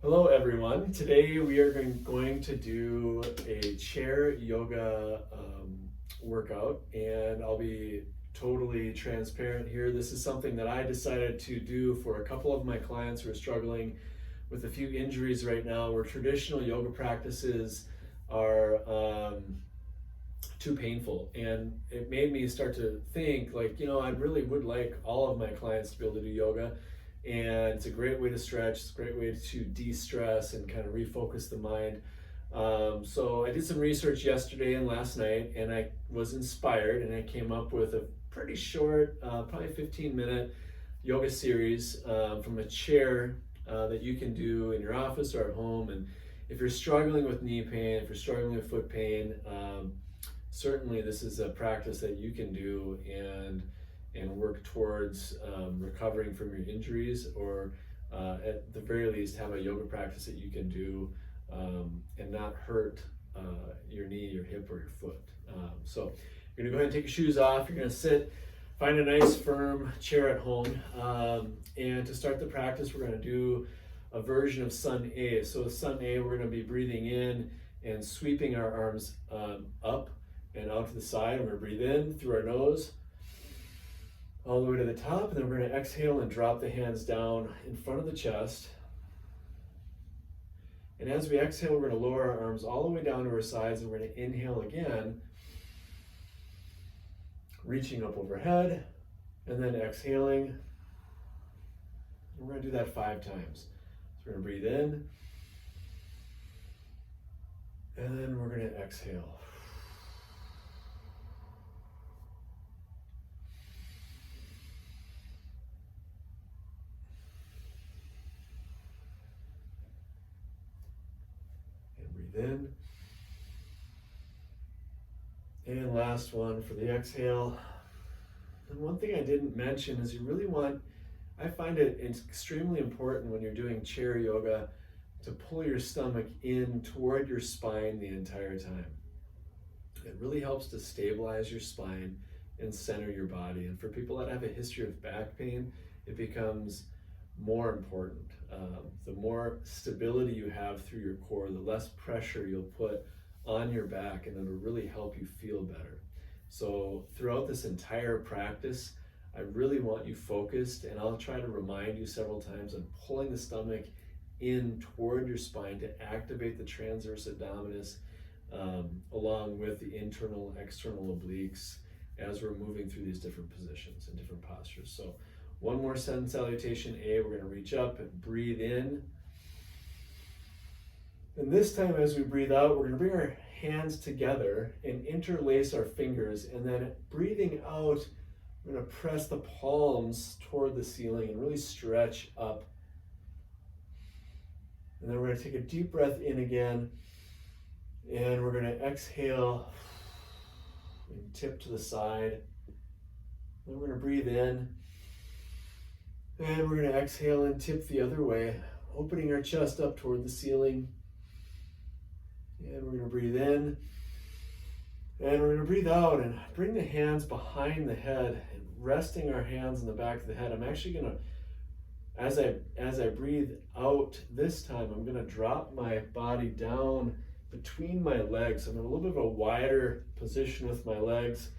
Hello everyone. Today we are going to do a chair yoga workout, and I'll be totally transparent here. This is something that I decided to do for a couple of my clients who are struggling with a few injuries right now, where traditional yoga practices are too painful. And it made me start to think, like, I really would like all of my clients to be able to do yoga, and it's a great way to stretch. It's a great way to de-stress and kind of refocus the mind. So I did some research yesterday and last night, and I was inspired, and I came up with a pretty short, probably 15-minute yoga series from a chair that you can do in your office or at home. And if you're struggling with knee pain, if you're struggling with foot pain, certainly this is a practice that you can do and work towards recovering from your injuries, or at the very least have a yoga practice that you can do and not hurt your knee, your hip, or your foot. So you're gonna go ahead and take your shoes off. You're gonna sit, find a nice firm chair at home, and to start the practice we're gonna do a version of Sun A. So with Sun A, we're gonna be breathing in and sweeping our arms up and out to the side. We're gonna breathe in through our nose all the way to the top, and then we're going to exhale and drop the hands down in front of the chest. And as we exhale, we're going to lower our arms all the way down to our sides, and we're going to inhale again, reaching up overhead, and then exhaling. And we're going to do that 5 times. So we're going to breathe in, and then we're going to exhale. In. And last one for the exhale. And one thing I didn't mention is you really want, I find it's extremely important when you're doing chair yoga to pull your stomach in toward your spine the entire time. It really helps to stabilize your spine and center your body. And for people that have a history of back pain, it becomes more important. The more stability you have through your core, the less pressure you'll put on your back, and it'll really help you feel better. So throughout this entire practice, I really want you focused, and I'll try to remind you several times on pulling the stomach in toward your spine to activate the transverse abdominis, along with the internal, external obliques as we're moving through these different positions and different postures. So one more sun salutation A. We're going to reach up and breathe in. And this time as we breathe out, we're going to bring our hands together and interlace our fingers. And then breathing out, we're going to press the palms toward the ceiling and really stretch up. And then we're going to take a deep breath in again. And we're going to exhale and tip to the side. Then we're going to breathe in. And we're going to exhale and tip the other way, opening our chest up toward the ceiling. And we're going to breathe in. And we're going to breathe out and bring the hands behind the head, and resting our hands in the back of the head. I'm actually going to, as I breathe out this time, I'm going to drop my body down between my legs. I'm in a little bit of a wider position with my legs.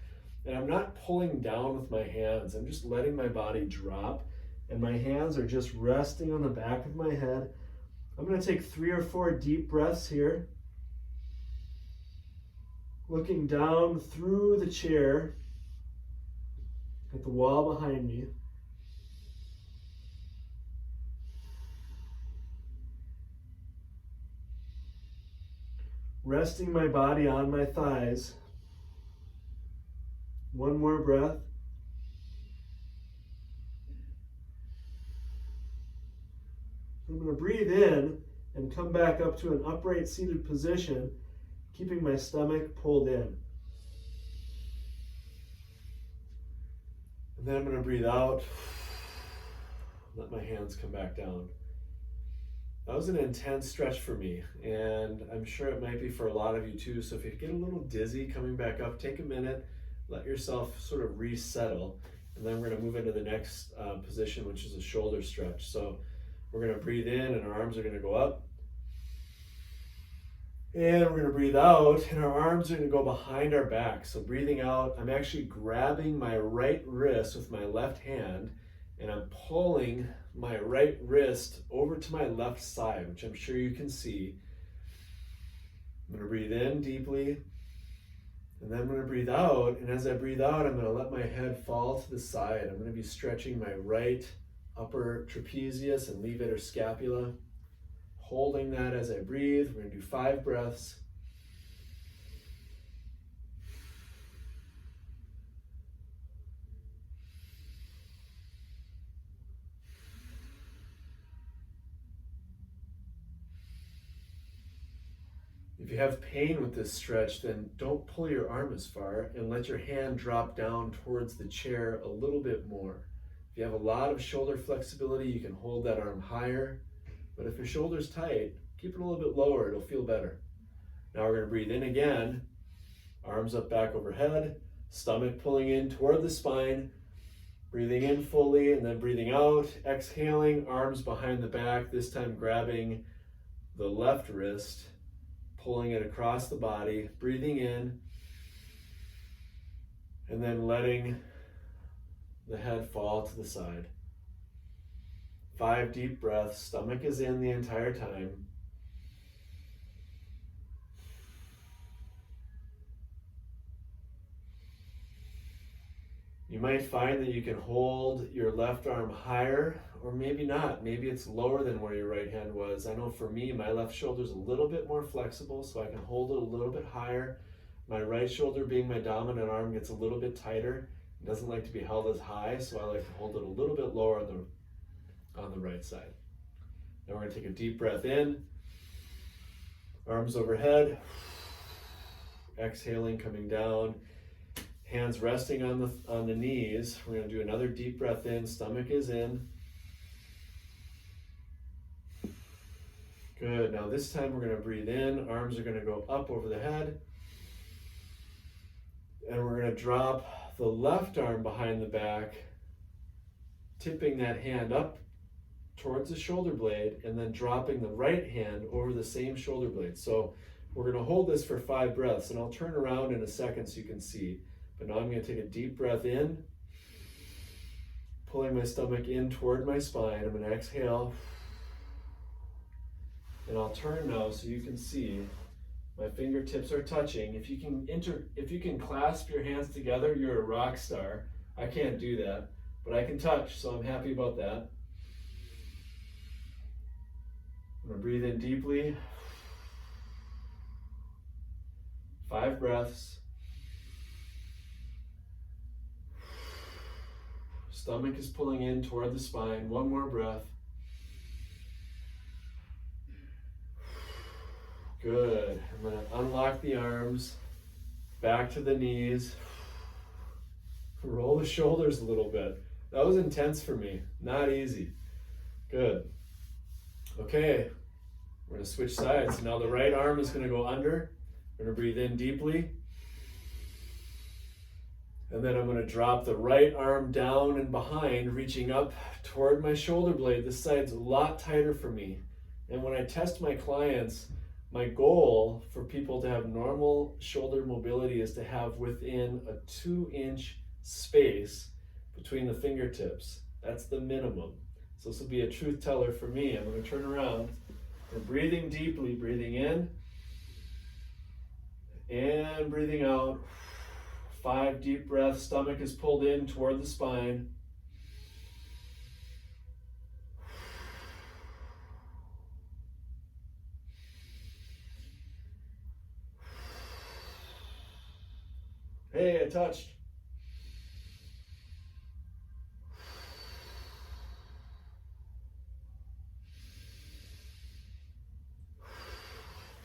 And I'm not pulling down with my hands. I'm just letting my body drop. And my hands are just resting on the back of my head. I'm going to take 3 or 4 deep breaths here. Looking down through the chair at the wall behind me. Resting my body on my thighs. One more breath. I'm going to breathe in and come back up to an upright seated position, keeping my stomach pulled in. And then I'm going to breathe out, let my hands come back down. That was an intense stretch for me, and I'm sure it might be for a lot of you too. So if you get a little dizzy coming back up, take a minute, let yourself sort of resettle, and then we're going to move into the next position, which is a shoulder stretch. So We're going to breathe in and our arms are going to go up. And we're going to breathe out and our arms are going to go behind our back. So breathing out, I'm actually grabbing my right wrist with my left hand and I'm pulling my right wrist over to my left side, which I'm sure you can see. I'm going to breathe in deeply and then I'm going to breathe out. And as I breathe out, I'm going to let my head fall to the side. I'm going to be stretching my right upper trapezius and levator scapula. Holding that as I breathe. We're going to do 5 breaths. If you have pain with this stretch, then don't pull your arm as far and let your hand drop down towards the chair a little bit more. If you have a lot of shoulder flexibility, you can hold that arm higher. But if your shoulder's tight, keep it a little bit lower, it'll feel better. Now we're going to breathe in again, arms up back overhead, stomach pulling in toward the spine, breathing in fully and then breathing out, exhaling, arms behind the back, this time grabbing the left wrist, pulling it across the body, breathing in, and then letting the head fall to the side. 5 deep breaths, stomach is in the entire time. You might find that you can hold your left arm higher, or maybe not. Maybe it's lower than where your right hand was. I know for me, my left shoulder is a little bit more flexible, so I can hold it a little bit higher. My right shoulder, being my dominant arm, gets a little bit tighter. It doesn't like to be held as high, so I like to hold it a little bit lower on the right side. Now we're going to take a deep breath in, arms overhead, exhaling, coming down, hands resting on the knees. We're going to do another deep breath in, stomach is in. Good. Now this time we're going to breathe in, arms are going to go up over the head, and we're going to drop the left arm behind the back, tipping that hand up towards the shoulder blade and then dropping the right hand over the same shoulder blade. So we're going to hold this for 5 breaths and I'll turn around in a second so you can see. But now I'm going to take a deep breath in, pulling my stomach in toward my spine. I'm going to exhale and I'll turn now so you can see my fingertips are touching. If you can clasp your hands together, you're a rock star. I can't do that, but I can touch, so I'm happy about that. I'm going to breathe in deeply. 5 breaths. Stomach is pulling in toward the spine. 1 more breath. Good. I'm going to unlock the arms, back to the knees. Roll the shoulders a little bit. That was intense for me. Not easy. Good. Okay, we're going to switch sides. Now the right arm is going to go under. We're going to breathe in deeply. And then I'm going to drop the right arm down and behind, reaching up toward my shoulder blade. This side's a lot tighter for me. And when I test my clients, my goal for people to have normal shoulder mobility is to have within a 2-inch space between the fingertips. That's the minimum. So this will be a truth teller for me. I'm going to turn around and breathing deeply, breathing in and breathing out. 5 deep breaths, stomach is pulled in toward the spine. Hey, I touched.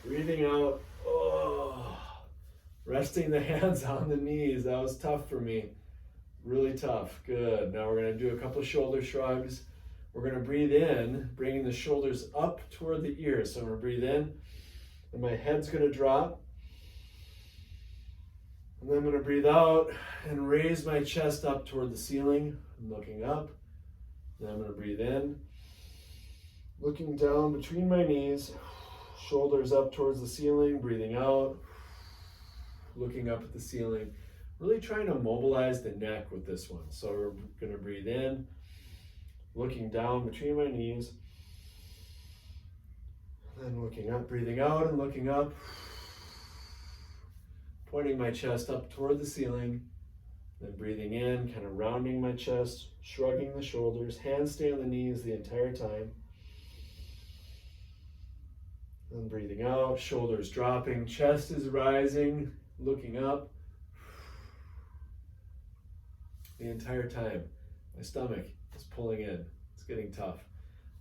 Breathing out. Oh, resting the hands on the knees. That was tough for me. Really tough. Good. Now we're going to do a couple shoulder shrugs. We're going to breathe in, bringing the shoulders up toward the ears. So I'm going to breathe in, and my head's going to drop. And then I'm going to breathe out and raise my chest up toward the ceiling. I'm looking up. Then I'm going to breathe in. Looking down between my knees, shoulders up towards the ceiling, breathing out, looking up at the ceiling, really trying to mobilize the neck with this one. So we're going to breathe in, looking down between my knees, then looking up, breathing out and looking up, pointing my chest up toward the ceiling, then breathing in, kind of rounding my chest, shrugging the shoulders, hands stay on the knees the entire time. Then breathing out, shoulders dropping, chest is rising, looking up. The entire time, my stomach is pulling in. It's getting tough.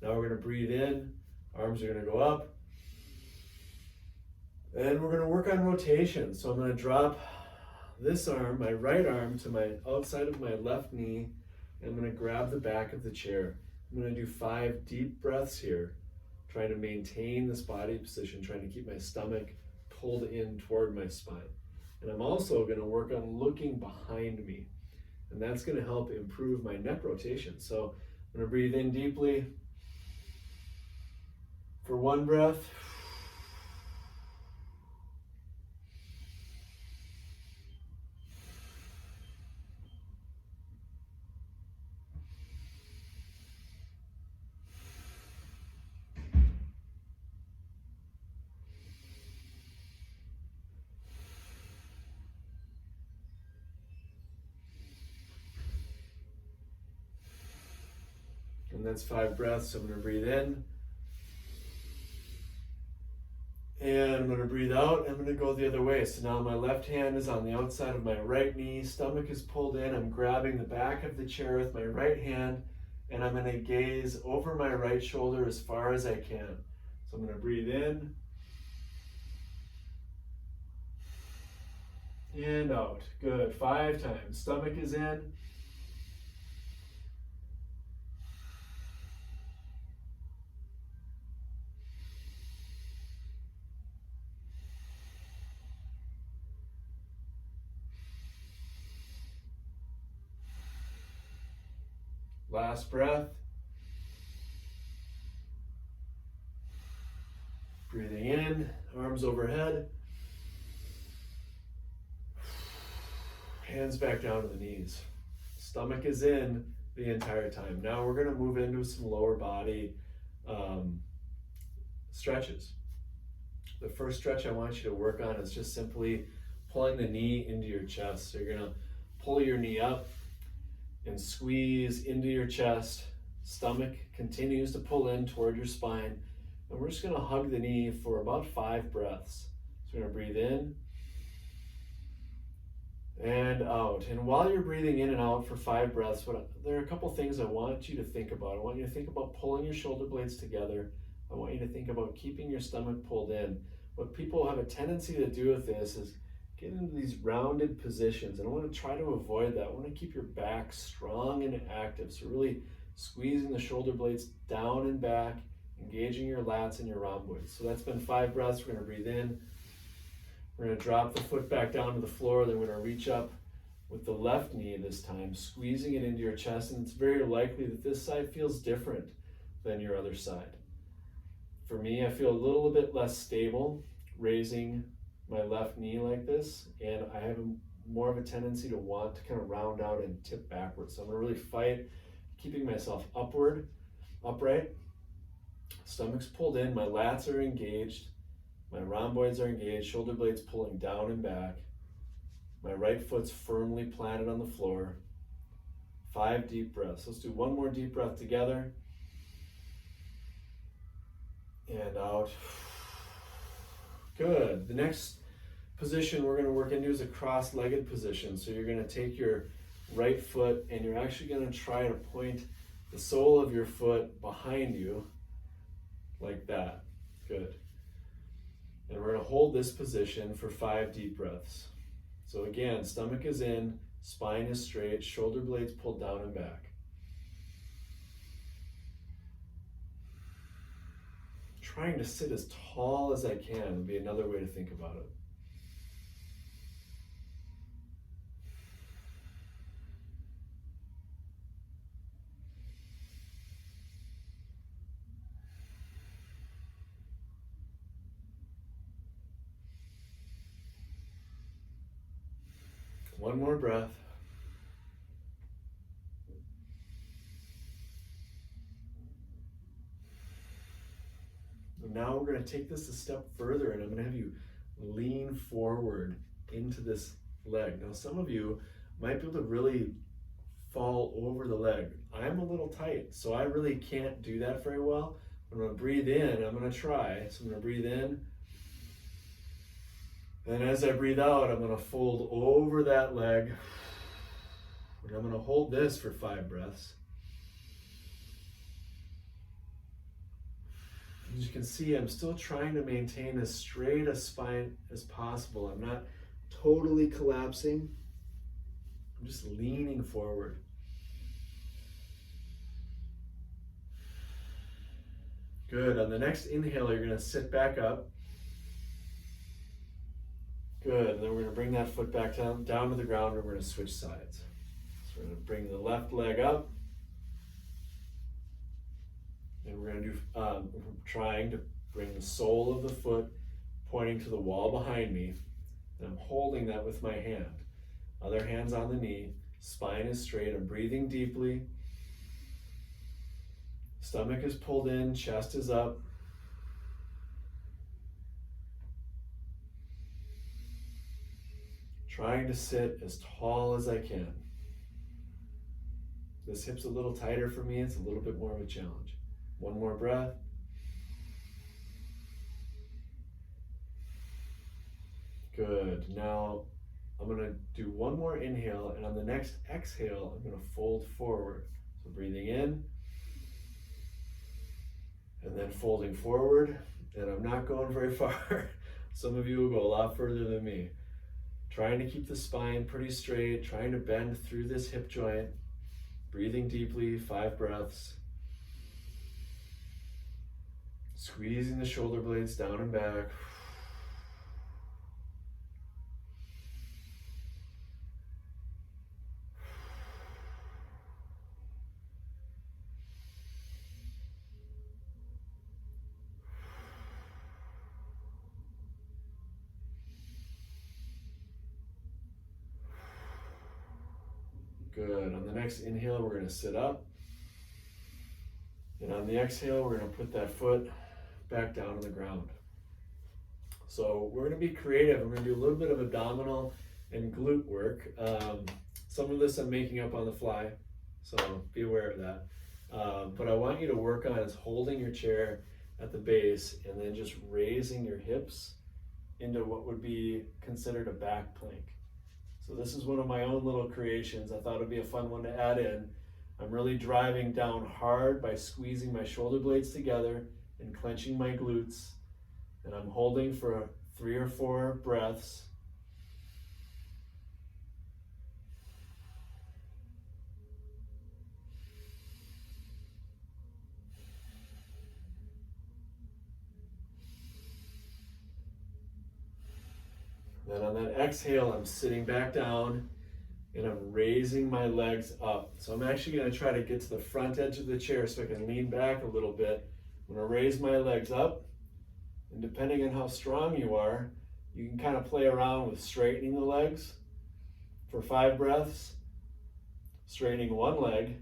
Now we're going to breathe in, arms are going to go up. And we're going to work on rotation. So I'm going to drop this arm, my right arm, to my outside of my left knee. And I'm going to grab the back of the chair. I'm going to do 5 deep breaths here, trying to maintain this body position, trying to keep my stomach pulled in toward my spine. And I'm also going to work on looking behind me. And that's going to help improve my neck rotation. So I'm going to breathe in deeply for 1 breath. And that's 5 breaths. So I'm going to breathe in. And I'm going to breathe out. I'm going to go the other way. So now my left hand is on the outside of my right knee. Stomach is pulled in. I'm grabbing the back of the chair with my right hand. And I'm going to gaze over my right shoulder as far as I can. So I'm going to breathe in. And out. Good. 5 times. Stomach is in. Last breath. Breathing in, arms overhead. Hands back down to the knees. Stomach is in the entire time. Now we're going to move into some lower body stretches. The first stretch I want you to work on is just simply pulling the knee into your chest. So you're going to pull your knee up and squeeze into your chest. Stomach continues to pull in toward your spine. And we're just going to hug the knee for about 5 breaths. So we're going to breathe in and out. And while you're breathing in and out for 5 breaths, there are a couple things I want you to think about. I want you to think about pulling your shoulder blades together. I want you to think about keeping your stomach pulled in. What people have a tendency to do with this is get into these rounded positions. And I want to try to avoid that. I want to keep your back strong and active. So really squeezing the shoulder blades down and back, engaging your lats and your rhomboids. So that's been 5 breaths. We're going to breathe in. We're going to drop the foot back down to the floor. Then we're going to reach up with the left knee this time, squeezing it into your chest. And it's very likely that this side feels different than your other side. For me, I feel a little bit less stable raising my left knee like this, and I have more of a tendency to want to kind of round out and tip backwards. So I'm going to really fight keeping myself upright. Stomach's pulled in, my lats are engaged, my rhomboids are engaged, shoulder blades pulling down and back. My right foot's firmly planted on the floor. 5 deep breaths. Let's do 1 more deep breath together. And out. Good. The next position we're going to work into is a cross-legged position. So you're going to take your right foot and you're actually going to try to point the sole of your foot behind you like that. Good. And we're going to hold this position for 5 deep breaths. So again, stomach is in, spine is straight, shoulder blades pulled down and back. Trying to sit as tall as I can would be another way to think about it. One more breath. And now we're going to take this a step further, and I'm going to have you lean forward into this leg. Now, some of you might be able to really fall over the leg. I'm a little tight, so I really can't do that very well. I'm going to breathe in. I'm going to try. So I'm going to breathe in. And as I breathe out, I'm going to fold over that leg. And I'm going to hold this for 5 breaths. As you can see, I'm still trying to maintain as straight a spine as possible. I'm not totally collapsing. I'm just leaning forward. Good. On the next inhale, you're going to sit back up. Good. And then we're going to bring that foot back down to the ground, and we're going to switch sides. So we're going to bring the left leg up. And we're going to do, trying to bring the sole of the foot pointing to the wall behind me. And I'm holding that with my hand. Other hand's on the knee. Spine is straight. I'm breathing deeply. Stomach is pulled in, chest is up. Trying to sit as tall as I can. This hip's a little tighter for me. It's a little bit more of a challenge. One more breath. Good. Now I'm going to do one more inhale, and on the next exhale, I'm going to fold forward. So breathing in, and then folding forward, and I'm not going very far. Some of you will go a lot further than me. Trying to keep the spine pretty straight, trying to bend through this hip joint, breathing deeply, 5 breaths. Squeezing the shoulder blades down and back. Good. On the next inhale, we're going to sit up. And on the exhale, we're going to put that foot back down on the ground. So we're going to be creative. We're going to do a little bit of abdominal and glute work. Some of this I'm making up on the fly, so be aware of that. But I want you to work on is holding your chair at the base and then just raising your hips into what would be considered a back plank. So this is one of my own little creations. I thought it'd be a fun one to add in. I'm really driving down hard by squeezing my shoulder blades together and clenching my glutes. And I'm holding for 3 or 4 breaths. Then on that exhale, I'm sitting back down and I'm raising my legs up. So I'm actually going to try to get to the front edge of the chair so I can lean back a little bit. I'm going to raise my legs up, and depending on how strong you are, you can kind of play around with straightening the legs for 5 breaths, straightening one leg,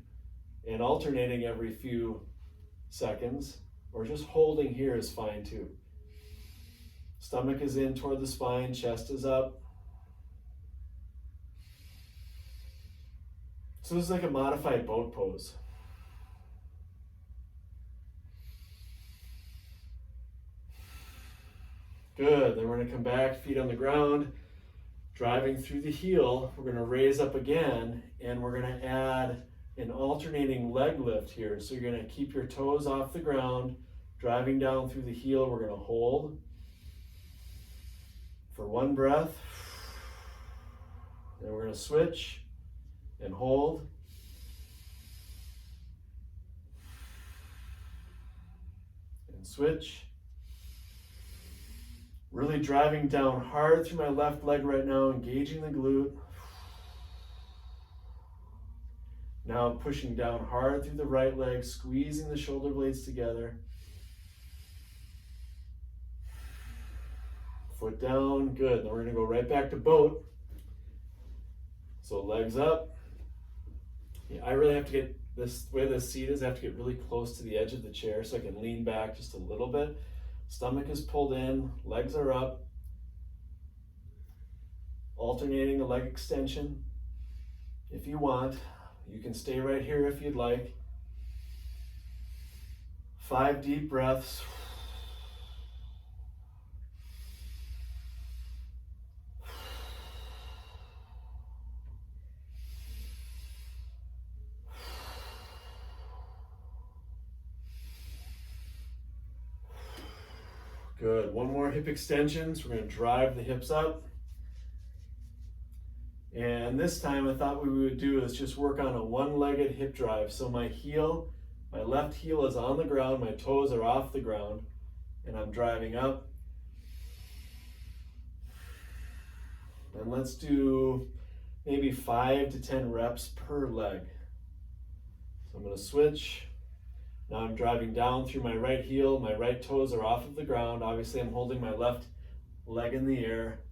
and alternating every few seconds, or just holding here is fine too. Stomach is in toward the spine, chest is up. So this is like a modified boat pose. Good, then we're going to come back, feet on the ground, driving through the heel. We're going to raise up again, and we're going to add an alternating leg lift here. So you're going to keep your toes off the ground, driving down through the heel. We're going to hold for 1 breath. Then we're going to switch and hold. And switch. Really driving down hard through my left leg right now, engaging the glute. Now pushing down hard through the right leg, squeezing the shoulder blades together. Foot down, good. Then we're gonna go right back to boat. So legs up. Yeah, I really have to get this way the seat is, I have to get really close to the edge of the chair so I can lean back just a little bit. Stomach is pulled in, legs are up. Alternating the leg extension if you want. You can stay right here if you'd like. 5 deep breaths. Good. One more hip extensions. We're going to drive the hips up. And this time I thought what we would do is just work on a one-legged hip drive. So my heel, my left heel is on the ground, my toes are off the ground, and I'm driving up. And let's do maybe 5 to 10 reps per leg. So I'm going to switch. Now I'm driving down through my right heel, my right toes are off of the ground. Obviously I'm holding my left leg in the air.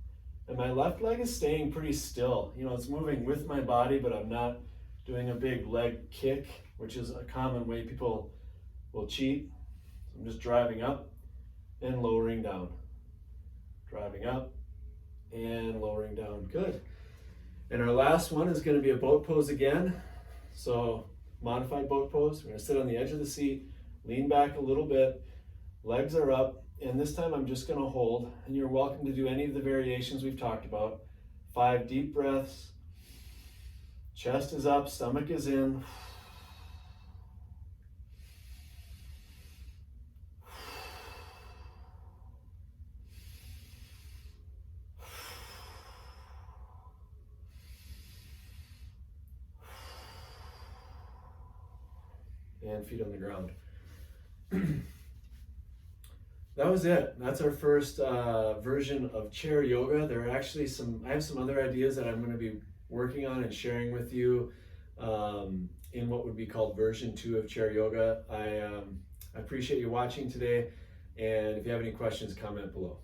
And my left leg is staying pretty still. You know, it's moving with my body, but I'm not doing a big leg kick, which is a common way people will cheat. So I'm just driving up and lowering down. Driving up and lowering down. Good. And our last one is going to be a boat pose again. So modified boat pose. We're going to sit on the edge of the seat, lean back a little bit, legs are up, and this time I'm just going to hold, and you're welcome to do any of the variations we've talked about. 5 deep breaths, chest is up, stomach is in. And feet on the ground. That was it. That's our first version of chair yoga. There are actually I have some other ideas that I'm going to be working on and sharing with you in what would be called version 2 of chair yoga. I appreciate you watching today, and if you have any questions, comment below.